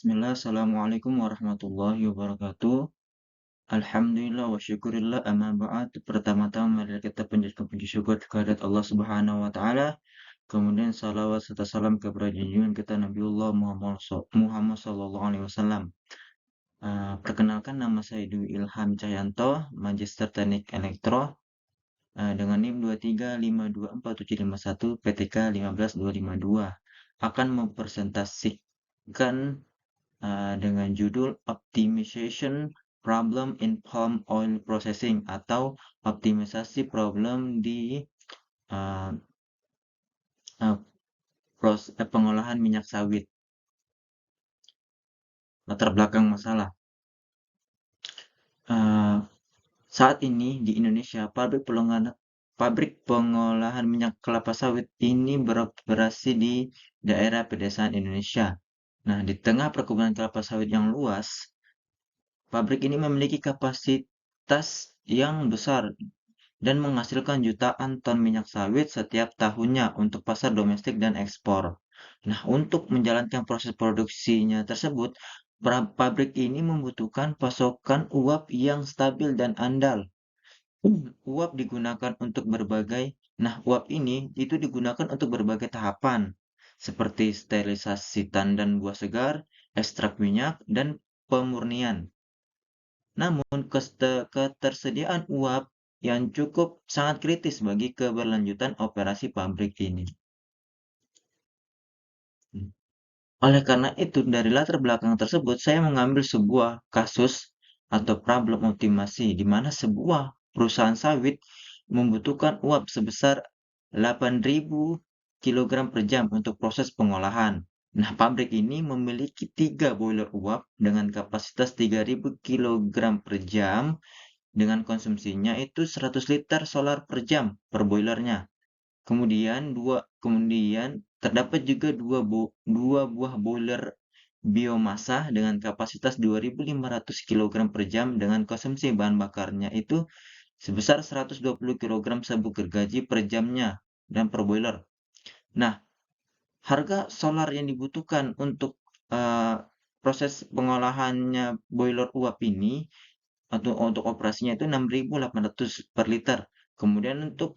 Bismillah, Assalamualaikum warahmatullahi wabarakatuh. Alhamdulillah wa syukurillah amma ba'd. Pertama-tama mari kita panjatkan puji syukur kehadirat Allah Subhanahu wa taala. Kemudian salawat serta salam kepada junjungan kita Nabiullah Muhammad sallallahu alaihi wasallam. Perkenalkan nama saya Dwi Ilham Cahyanto, Magister Teknik Elektro dengan NIM 2352471 PTK 15252 akan mempresentasikan dengan judul Optimization Problem in Palm Oil Processing atau optimisasi problem di uh, pengolahan minyak sawit. Latar belakang masalah. Uh, Saat ini di Indonesia, pabrik pengolahan minyak kelapa sawit ini beroperasi di daerah pedesaan Indonesia. Nah, di tengah perkebunan kelapa sawit yang luas, pabrik ini memiliki kapasitas yang besar dan menghasilkan jutaan ton minyak sawit setiap tahunnya untuk pasar domestik dan ekspor. Nah, untuk menjalankan proses produksinya tersebut, pabrik ini membutuhkan pasokan uap yang stabil dan andal. Uap digunakan untuk uap ini itu digunakan untuk berbagai tahapan, seperti sterilisasi tandan buah segar, ekstrak minyak, dan pemurnian. Namun, ketersediaan uap yang cukup sangat kritis bagi keberlanjutan operasi pabrik ini. Oleh karena itu, dari latar belakang tersebut, saya mengambil sebuah kasus atau problem optimasi di mana sebuah perusahaan sawit membutuhkan uap sebesar 8.000 kg per jam untuk proses pengolahan. Nah, pabrik ini memiliki 3 boiler uap dengan kapasitas 3.000 kg per jam dengan konsumsinya itu 100 liter solar per jam per boilernya. Kemudian terdapat juga dua buah boiler biomasa dengan kapasitas 2.500 kg per jam dengan konsumsi bahan bakarnya itu sebesar 120 kg sabuk gergaji per jamnya dan per boiler. Nah, harga solar yang dibutuhkan untuk proses pengolahannya boiler uap ini atau untuk operasinya itu 6.800 per liter. Kemudian untuk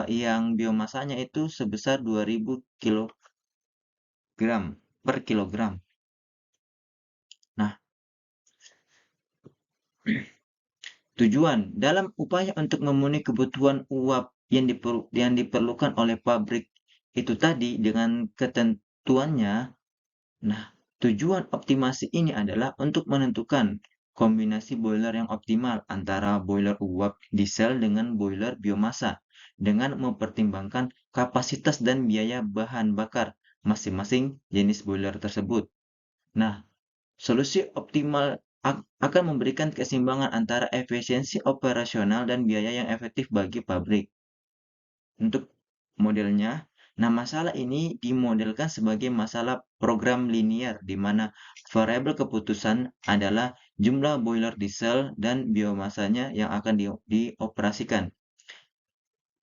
yang biomasanya itu sebesar 2.000 kilogram per kilogram. Nah, tujuan dalam upaya untuk memenuhi kebutuhan uap yang diperlukan oleh pabrik itu tadi dengan ketentuannya. Nah, tujuan optimasi ini adalah untuk menentukan kombinasi boiler yang optimal antara boiler uap diesel dengan boiler biomasa dengan mempertimbangkan kapasitas dan biaya bahan bakar masing-masing jenis boiler tersebut. Nah, solusi optimal akan memberikan keseimbangan antara efisiensi operasional dan biaya yang efektif bagi pabrik. Untuk modelnya, nah masalah ini dimodelkan sebagai masalah program linier di mana variabel keputusan adalah jumlah boiler diesel dan biomasanya yang akan dioperasikan.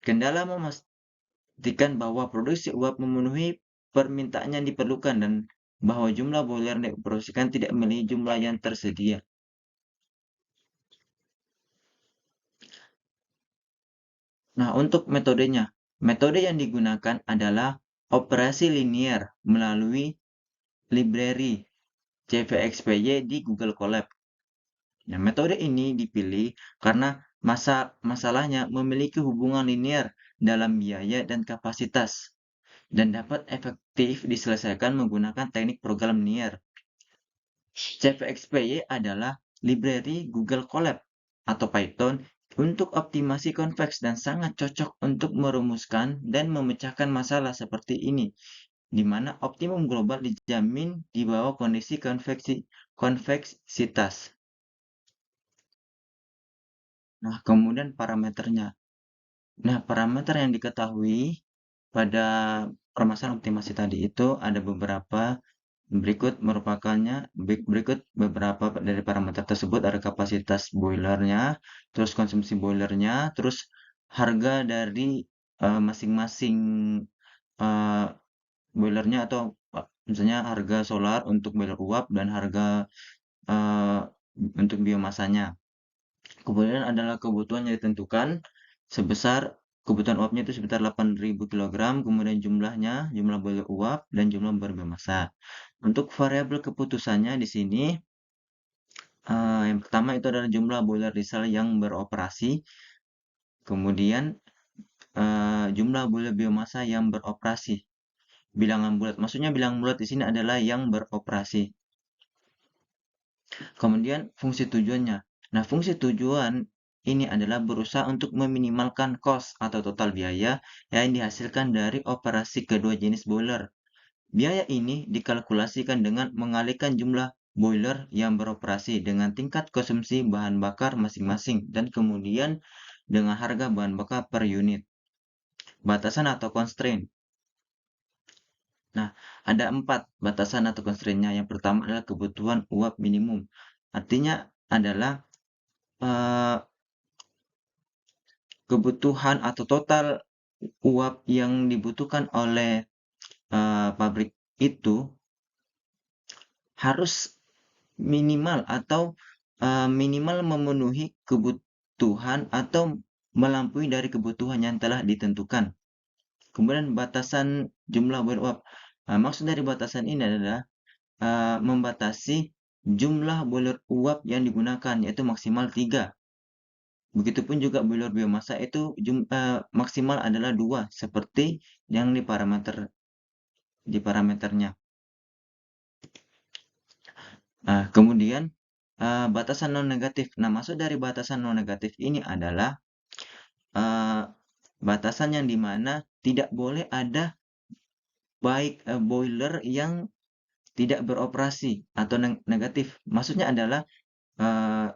Kendala memastikan bahwa produksi uap memenuhi permintaan yang diperlukan dan bahwa jumlah boiler yang dioperasikan tidak melebihi jumlah yang tersedia. Nah, untuk metodenya, metode yang digunakan adalah operasi linier melalui library CVXPY di Google Colab. Nah, metode ini dipilih karena masalahnya memiliki hubungan linier dalam biaya dan kapasitas dan dapat efektif diselesaikan menggunakan teknik program linier. CVXPY adalah library Google Colab atau Python untuk optimasi konveks dan sangat cocok untuk merumuskan dan memecahkan masalah seperti ini, di mana optimum global dijamin di bawah kondisi konveksitas. Nah, kemudian parameternya. Nah, parameter yang diketahui pada permasalahan optimasi tadi itu ada beberapa. Berikut beberapa dari parameter tersebut ada kapasitas boilernya, terus konsumsi boilernya, terus harga dari masing-masing boilernya atau Misalnya harga solar untuk boiler uap dan harga eh, untuk biomasanya. Kemudian adalah kebutuhan yang ditentukan sebesar kebutuhan uapnya itu sekitar 8.000 kg, kemudian jumlah boiler uap dan jumlah berbiomasa. Untuk variabel keputusannya di sini yang pertama itu adalah jumlah boiler diesel yang beroperasi, kemudian jumlah boiler biomasa yang beroperasi. Bilangan bulat, maksudnya bilangan bulat di sini adalah yang beroperasi. Kemudian fungsi tujuannya. Nah, fungsi tujuan ini adalah berusaha untuk meminimalkan cost atau total biaya yang dihasilkan dari operasi kedua jenis boiler. Biaya ini dikalkulasikan dengan mengalihkan jumlah boiler yang beroperasi dengan tingkat konsumsi bahan bakar masing-masing dan kemudian dengan harga bahan bakar per unit. Batasan atau constraint. Nah, ada 4 batasan atau constraint-nya. Yang pertama adalah kebutuhan uap minimum. Artinya adalah eh, kebutuhan atau total uap yang dibutuhkan oleh pabrik itu harus minimal atau minimal memenuhi kebutuhan atau melampaui dari kebutuhan yang telah ditentukan. Kemudian batasan jumlah boiler uap. Maksud dari batasan ini adalah membatasi jumlah boiler uap yang digunakan, yaitu maksimal 3. Begitupun juga boiler biomasa itu maksimal adalah 2, seperti yang di parameternya. Nah, kemudian batasan non negatif. Nah, maksud dari batasan non negatif ini adalah batasan yang dimana tidak boleh ada baik boiler yang tidak beroperasi atau negatif. Maksudnya adalah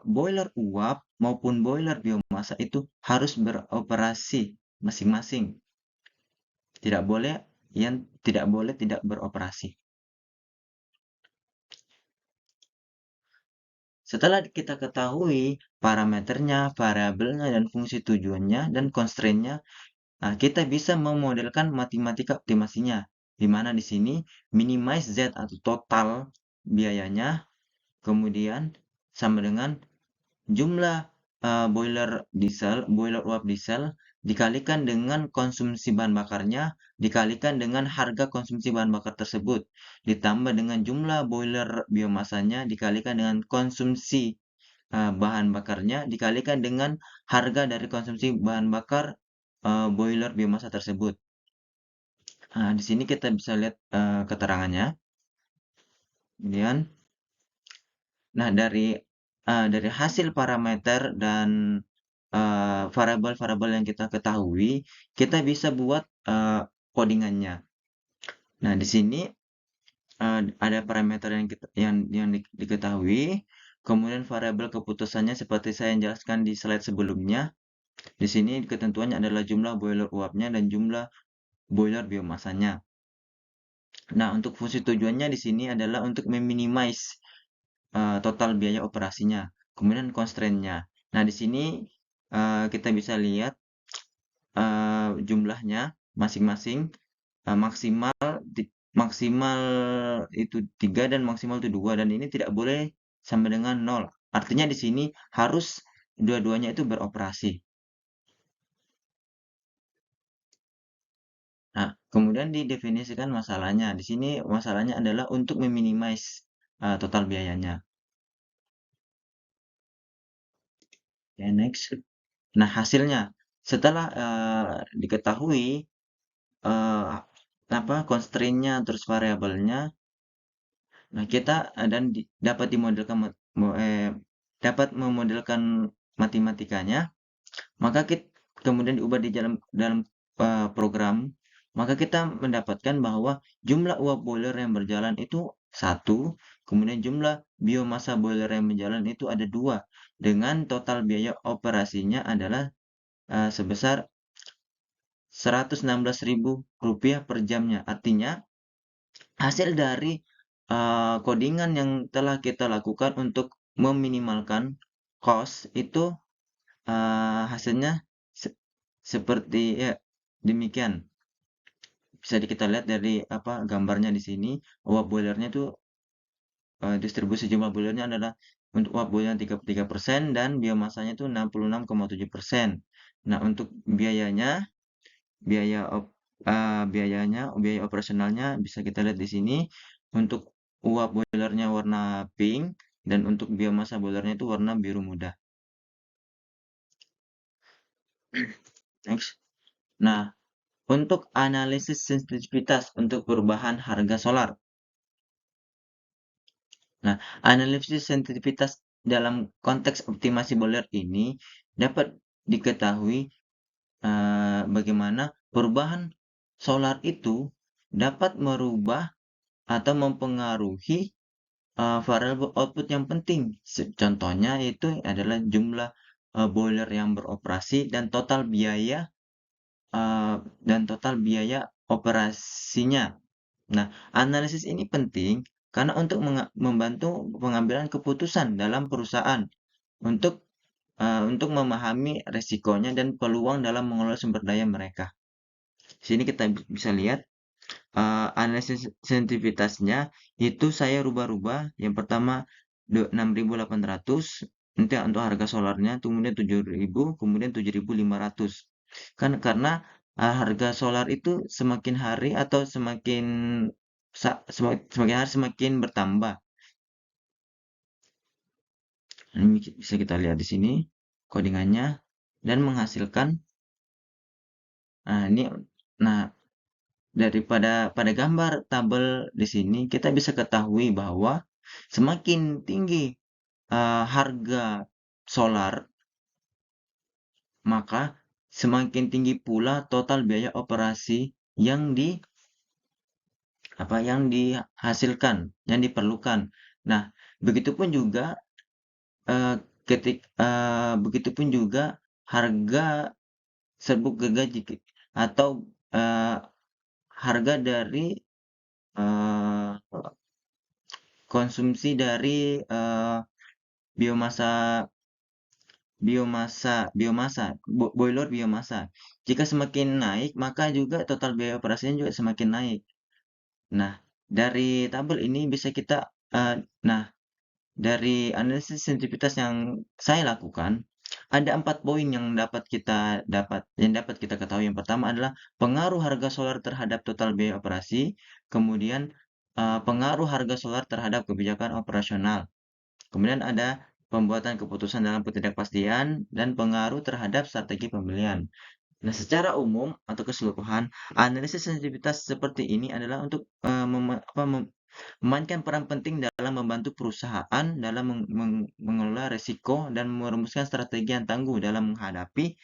boiler uap maupun boiler biomasa itu harus beroperasi masing-masing. Tidak boleh tidak beroperasi. Setelah kita ketahui parameternya, variabelnya, dan fungsi tujuannya, dan constraint-nya, nah, kita bisa memodelkan matematika optimasinya, di mana di sini minimize Z atau total biayanya, kemudian sama dengan jumlah boiler uap diesel dikalikan dengan konsumsi bahan bakarnya, dikalikan dengan harga konsumsi bahan bakar tersebut, ditambah dengan jumlah boiler biomasanya, dikalikan dengan konsumsi bahan bakarnya, dikalikan dengan harga dari konsumsi bahan bakar boiler biomasa tersebut. Nah, di sini kita bisa lihat keterangannya. Kemudian, nah dari hasil parameter dan variabel-variabel yang kita ketahui, kita bisa buat codingannya. Nah, di sini ada parameter yang diketahui, kemudian variabel keputusannya seperti saya jelaskan di slide sebelumnya. Di sini ketentuannya adalah jumlah boiler uapnya dan jumlah boiler biomasanya. Nah, untuk fungsi tujuannya di sini adalah untuk meminimize total biaya operasinya. Kemudian constraint-nya. Nah, di sini kita bisa lihat jumlahnya masing-masing maksimal maksimal itu 3 dan maksimal itu 2 dan ini tidak boleh sama dengan 0. Artinya di sini harus dua-duanya itu beroperasi. Nah, kemudian didefinisikan masalahnya. Di sini masalahnya adalah untuk meminimize total biayanya. Ya, next. Nah, hasilnya setelah diketahui constraint-nya terus variabelnya, nah kita dan dapat dimodelkan dapat memodelkan matematikanya, maka kita kemudian diubah di dalam program, maka kita mendapatkan bahwa jumlah uap boiler yang berjalan itu 1, kemudian jumlah biomasa boiler yang berjalan itu ada 2, dengan total biaya operasinya adalah sebesar Rp116.000 per jamnya. Artinya, hasil dari codingan yang telah kita lakukan untuk meminimalkan cost itu hasilnya seperti ya demikian. bisa kita lihat dari gambarnya di sini, uap boilernya itu distribusi jumlah boilernya adalah untuk uap boiler 33% dan biomasanya itu 66,7%. Nah, untuk biayanya, biaya biaya operasionalnya bisa kita lihat di sini. Untuk uap boilernya warna pink dan untuk biomasa boilernya itu warna biru muda. Next. Nah, untuk analisis sensitivitas untuk perubahan harga solar. Nah, analisis sensitivitas dalam konteks optimasi boiler ini dapat diketahui bagaimana perubahan solar itu dapat merubah atau mempengaruhi variabel output yang penting. Contohnya itu adalah jumlah boiler yang beroperasi dan total biaya operasinya. Nah, analisis ini penting karena untuk membantu pengambilan keputusan dalam perusahaan untuk untuk memahami resikonya dan peluang dalam mengelola sumber daya mereka. Di sini kita bisa lihat analisis sensitivitasnya itu saya rubah-rubah. Yang pertama 6.800, nanti untuk harga solarnya, kemudian 7.000, kemudian 7.500. Kan karena harga solar itu semakin hari atau semakin hari semakin bertambah. Ini bisa kita lihat di sini codingannya dan menghasilkan. Nah, ini nah pada gambar tabel di sini kita bisa ketahui bahwa semakin tinggi harga solar, maka semakin tinggi pula total biaya operasi yang yang dihasilkan, yang diperlukan. Nah, begitupun juga begitupun juga harga serbuk gergaji atau eh, harga dari eh, konsumsi dari biomasa boiler biomasa. Jika semakin naik, maka juga total biaya operasinya juga semakin naik. Nah, dari tabel ini bisa kita nah, dari analisis sensitivitas yang saya lakukan, ada 4 poin yang dapat kita ketahui. Yang pertama adalah pengaruh harga solar terhadap total biaya operasi, kemudian pengaruh harga solar terhadap kebijakan operasional. Kemudian ada pembuatan keputusan dalam ketidakpastian dan pengaruh terhadap strategi pembelian. Nah, secara umum atau keseluruhan, analisis sensitivitas seperti ini adalah untuk memainkan peran penting dalam membantu perusahaan dalam mengelola risiko dan merumuskan strategi yang tangguh dalam menghadapi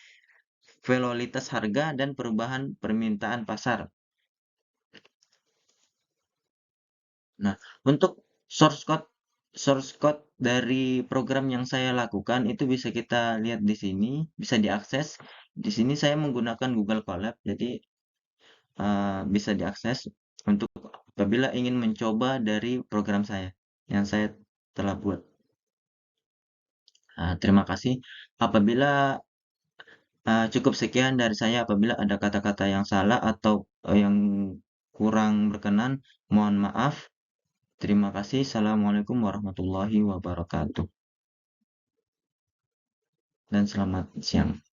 volatilitas harga dan perubahan permintaan pasar. Nah, untuk source code dari program yang saya lakukan itu bisa kita lihat di sini, bisa diakses. Di sini saya menggunakan Google Colab, jadi bisa diakses untuk apabila ingin mencoba dari program saya yang saya telah buat. Terima kasih. Apabila cukup sekian dari saya. Apabila ada kata-kata yang salah atau yang kurang berkenan, mohon maaf. Terima kasih. Assalamualaikum warahmatullahi wabarakatuh. Dan selamat siang.